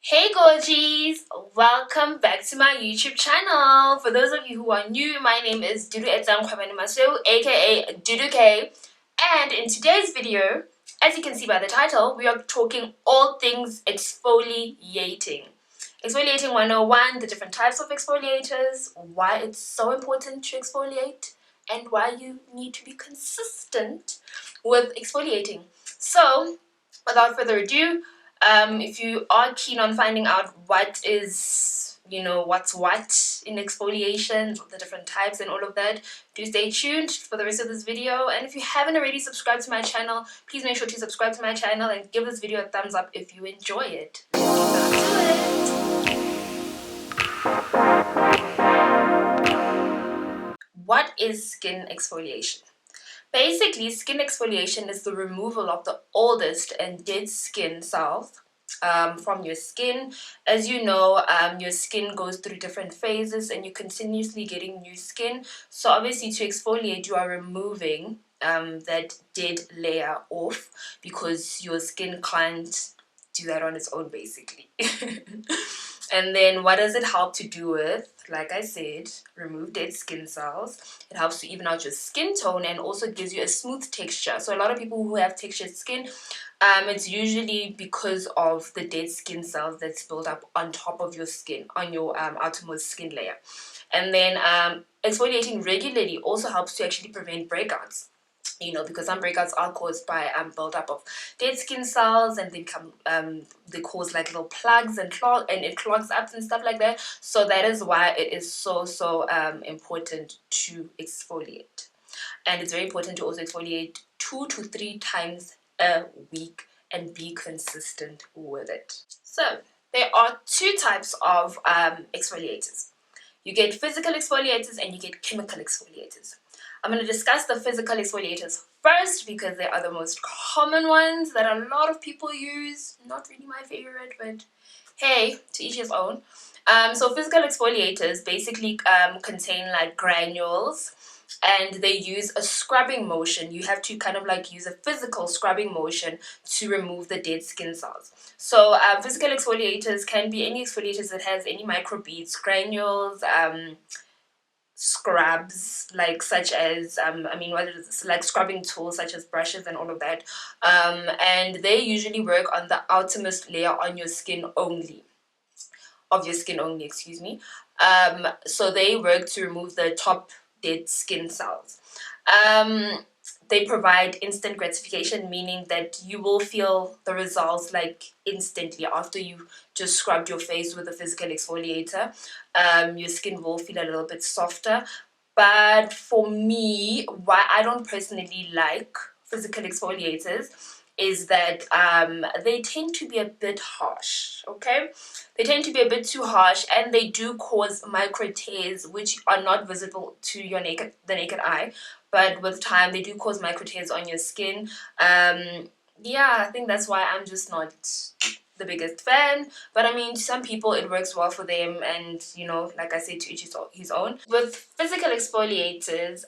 Hey gorgies! Welcome back to my YouTube channel. For those of you who are new, my name is duduetsangk, aka Dudu. And in today's video, as you can see by the title, we are talking all things exfoliating. Exfoliating 101, the different types of exfoliators, why it's so important to exfoliate, and why you need to be consistent with exfoliating. So, without further ado, if you are keen on finding out what is, what's what in exfoliation, the different types and all of that, do stay tuned for the rest of this video. And if you haven't already subscribed to my channel, please make sure to subscribe to my channel and give this video a thumbs up if you enjoy it. Back to it. What is skin exfoliation? Basically, skin exfoliation is the removal of the oldest and dead skin cells from your skin. As you know, your skin goes through different phases and you're continuously getting new skin. So obviously to exfoliate, you are removing that dead layer off because your skin can't do that on its own, basically. And then what does it help to do with? Like I said, remove dead skin cells. It helps to even out your skin tone and also gives you a smooth texture. So a lot of people who have textured skin, it's usually because of the dead skin cells that's built up on top of your skin, on your outermost skin layer. And then exfoliating regularly also helps to actually prevent breakouts. Because some breakouts are caused by buildup of dead skin cells, and they cause like little plugs and it clogs up and stuff like that. So that is why it is so important to exfoliate, and it's very important to also exfoliate 2 to 3 times a week and be consistent with it. So there are two types of exfoliators. You get physical exfoliators and you get chemical exfoliators. I'm going to discuss the physical exfoliators first because they are the most common ones that a lot of people use. Not really my favorite, but hey, to each his own. So physical exfoliators basically contain like granules, and they use a scrubbing motion. You have to kind of like use a physical scrubbing motion to remove the dead skin cells. So physical exfoliators can be any exfoliators that has any microbeads, granules, scrubs, like such as what is it? Like scrubbing tools such as brushes and all of that, and they usually work on the outermost layer on your skin only, excuse me. So they work to remove the top dead skin cells. They provide instant gratification, meaning that you will feel the results like instantly after you just scrubbed your face with a physical exfoliator. Your skin will feel a little bit softer. But for me, why I don't personally like physical exfoliators is that they tend to be a bit harsh, okay? They tend to be a bit too harsh, and they do cause micro tears which are not visible to the naked eye, but with time they do cause micro tears on your skin. Yeah, I think that's why I'm just not the biggest fan, but I mean, some people it works well for them, and like I said, to each his own. With physical exfoliators,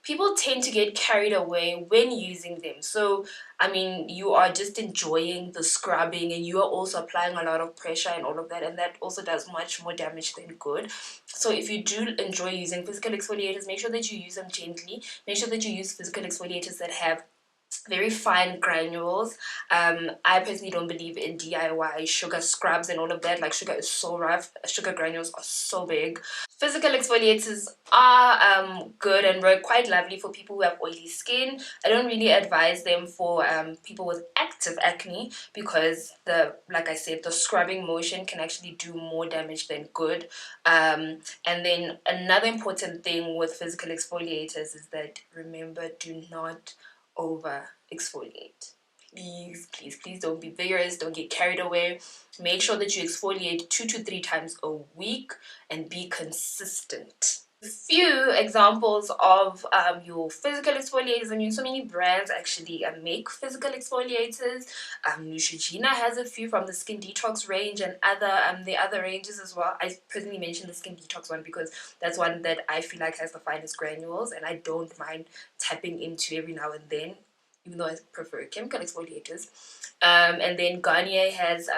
people tend to get carried away when using them. So I mean, you are just enjoying the scrubbing and you are also applying a lot of pressure and all of that, and that also does much more damage than good. So if you do enjoy using physical exfoliators, make sure that you use them gently. Make sure that you use physical exfoliators that have very fine granules. I personally don't believe in DIY sugar scrubs and all of that. Like, sugar is so rough, sugar granules are so big. Physical exfoliators are good and work quite lovely for people who have oily skin. I don't really advise them for people with active acne because like I said, the scrubbing motion can actually do more damage than good. And then another important thing with physical exfoliators is that, remember, do not over exfoliate. Please don't be vigorous, don't get carried away. Make sure that you exfoliate 2 to 3 times a week and be consistent. A few examples of your physical exfoliators. I mean, so many brands actually make physical exfoliators. Neutrogena has a few from the Skin Detox range and the other ranges as well. I personally mentioned the Skin Detox one because that's one that I feel like has the finest granules, and I don't mind tapping into every now and then, even though I prefer chemical exfoliators. And then Garnier has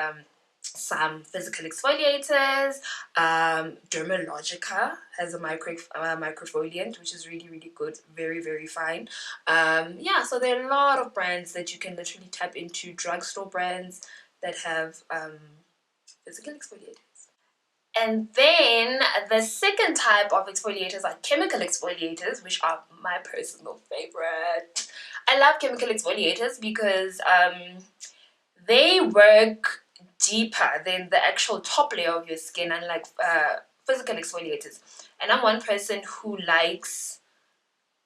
some physical exfoliators. Dermalogica has a microfoliant, which is really, really good. Very, very fine. Yeah, so there are a lot of brands that you can literally tap into, drugstore brands that have physical exfoliators. And then the second type of exfoliators are chemical exfoliators, which are my personal favorite. I love chemical exfoliators because they work deeper than the actual top layer of your skin, unlike physical exfoliators. And I'm one person who likes,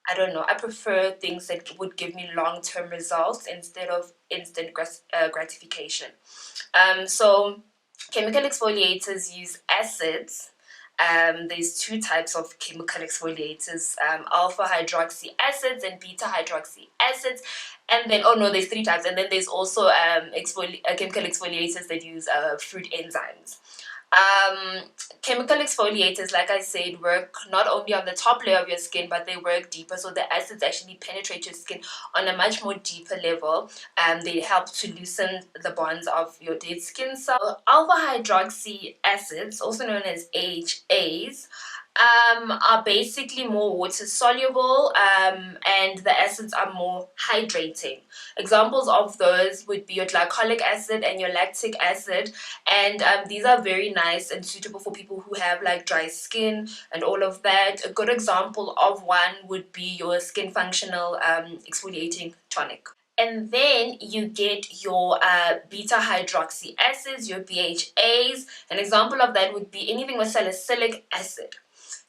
I don't know, I prefer things that would give me long-term results instead of instant gratification. So chemical exfoliators use acids. There's two types of chemical exfoliators, alpha hydroxy acids and beta hydroxy acids. And then, oh no, there's three types. And then there's also chemical exfoliators that use fruit enzymes. Chemical exfoliators, like I said, work not only on the top layer of your skin, but they work deeper. So the acids actually penetrate your skin on a much more deeper level. They help to loosen the bonds of your dead skin cells. Alpha hydroxy acids, also known as BHAs, are basically more water soluble, and the acids are more hydrating. Examples of those would be your glycolic acid and your lactic acid, and these are very nice and suitable for people who have like dry skin and all of that. A good example of one would be your skin functional exfoliating tonic. And then you get your beta hydroxy acids, your BHAs. An example of that would be anything with salicylic acid.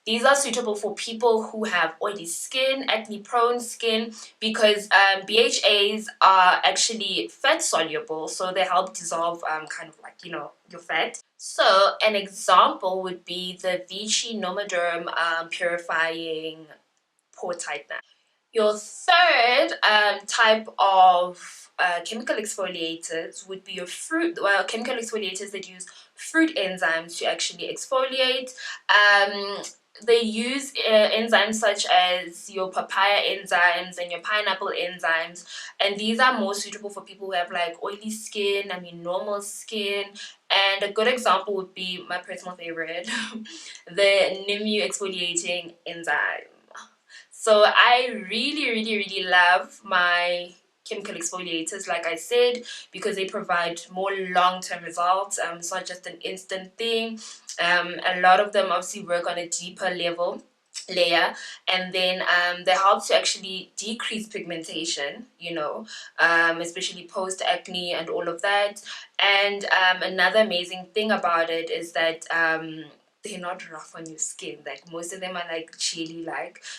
These are suitable for people who have oily skin, acne-prone skin, because BHAs are actually fat soluble, so they help dissolve kind of like, you know, your fat. So an example would be the Vichy Nomoderm purifying pore tightener. Your third type of chemical exfoliators would be your chemical exfoliators that use fruit enzymes to actually exfoliate. They use enzymes such as your papaya enzymes and your pineapple enzymes, and these are more suitable for people who have like oily skin, normal skin. And a good example would be my personal favorite, the Nimu exfoliating enzyme. So I really, really, really love my chemical exfoliators, like I said, because they provide more long-term results. It's not just an instant thing. A lot of them obviously work on a deeper layer, and then they help to actually decrease pigmentation, especially post acne and all of that. And another amazing thing about it is that they're not rough on your skin. Like most of them are like chilly,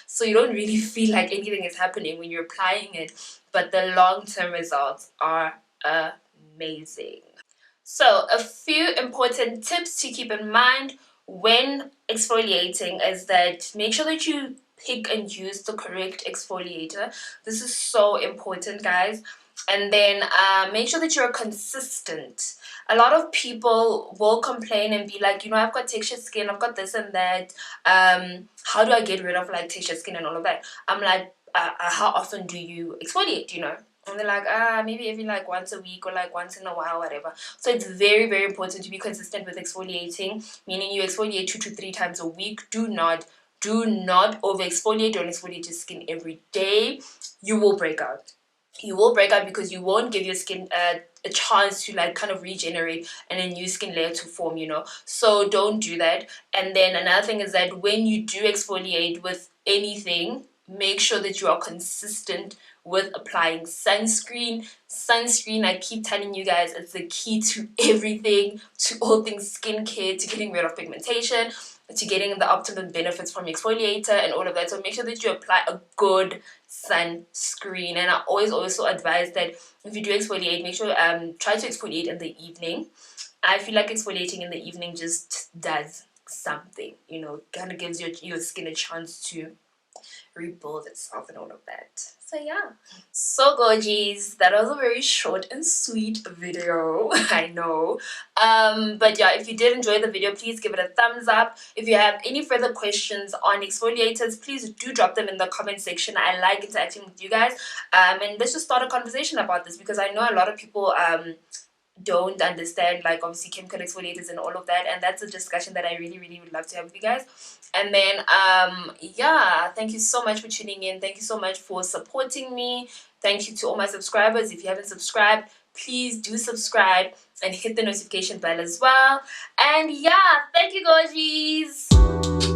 so you don't really feel like anything is happening when you're applying it, but the long-term results are amazing. So a few important tips to keep in mind when exfoliating is that make sure that you pick and use the correct exfoliator. This is so important, guys. And then make sure that you're consistent. A lot of people will complain and be like, I've got textured skin, I've got this and that. How do I get rid of like textured skin and all of that? I'm like, how often do you exfoliate, And they're like, maybe every like once a week or like once in a while, whatever. So it's very, very important to be consistent with exfoliating, meaning you exfoliate 2 to 3 times a week. Do not over exfoliate. Don't exfoliate your skin every day. You will break out. You will break out because you won't give your skin a chance to like kind of regenerate and a new skin layer to form, So don't do that. And then another thing is that when you do exfoliate with anything, make sure that you are consistent with applying sunscreen. Sunscreen, I keep telling you guys, it's the key to everything, to all things skincare, to getting rid of pigmentation, to getting the optimum benefits from exfoliator and all of that. So make sure that you apply a good sunscreen. And I always also advise that if you do exfoliate, make sure try to exfoliate in the evening. I feel like exfoliating in the evening just does something, kind of gives your skin a chance to rebuild itself and all of that. So yeah, so gorgies, that was a very short and sweet video. I know, but yeah, if you did enjoy the video, please give it a thumbs up. If you have any further questions on exfoliators, please do drop them in the comment section. I like interacting with you guys, and let's just start a conversation about this, because I know a lot of people don't understand, like obviously chemical exfoliators and all of that, and that's a discussion that I really really would love to have with you guys. And then yeah, thank you so much for tuning in, thank you so much for supporting me, thank you to all my subscribers. If you haven't subscribed, please do subscribe and hit the notification bell as well. And yeah, thank you, gorgies.